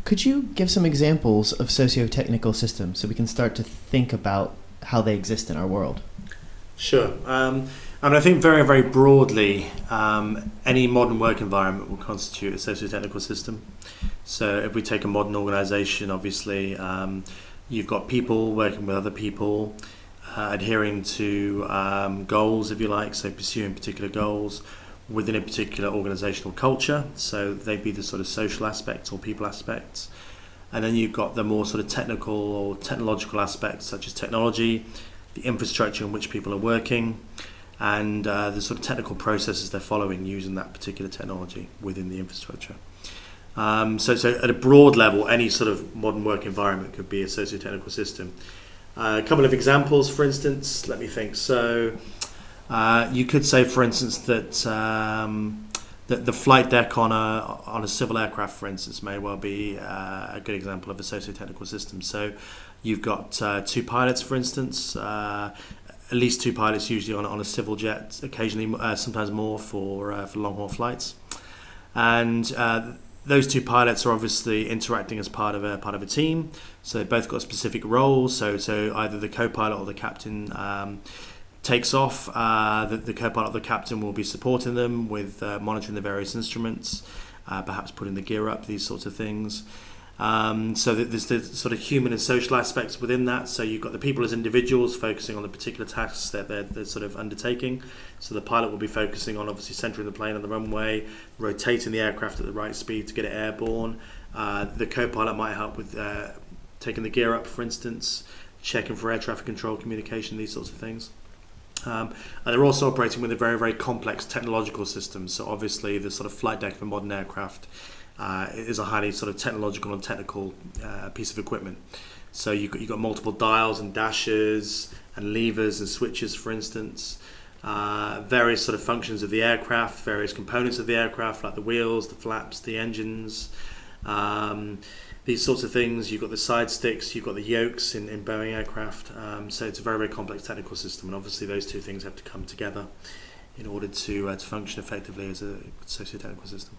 Could you give some examples of socio-technical systems so we can start to think about how they exist in our world? Sure. I think very, very broadly, any modern work environment will constitute a socio-technical system. So if we take a modern organisation, obviously, you've got people working with other people, adhering to goals, if you like, so pursuing particular goals within a particular organisational culture. So they'd be the sort of social aspects or people aspects. And then you've got the more sort of technical or technological aspects, such as technology, the infrastructure in which people are working, and the sort of technical processes they're following using that particular technology within the infrastructure. So at a broad level, any sort of modern work environment could be a socio-technical system. A couple of examples, for instance, let me think. So you could say, for instance, that the flight deck on a civil aircraft, for instance, may well be a good example of a socio-technical system. So you've got two pilots, for instance, at least two pilots usually on a civil jet, occasionally sometimes more for long-haul flights. And those two pilots are obviously interacting as part of a team, so they've both got specific roles. So either the co-pilot or the captain takes off. The co-pilot or the captain will be supporting them with monitoring the various instruments, perhaps putting the gear up, these sorts of things. So there's the sort of human and social aspects within that. So you've got the people as individuals focusing on the particular tasks that they're sort of undertaking. So the pilot will be focusing on obviously centering the plane on the runway, rotating the aircraft at the right speed to get it airborne. The co-pilot might help with taking the gear up, for instance, checking for air traffic control, communication, these sorts of things. And they're also operating with a very, very complex technological system. So obviously the sort of flight deck of a modern aircraft is a highly sort of technological and technical piece of equipment. So you've got multiple dials and dashers and levers and switches, for instance, various sort of functions of the aircraft, various components of the aircraft like the wheels, the flaps, the engines, these sorts of things. You've got the side sticks, you've got the yokes in Boeing aircraft. So it's a very, very complex technical system, and obviously those two things have to come together in order to function effectively as a socio-technical system.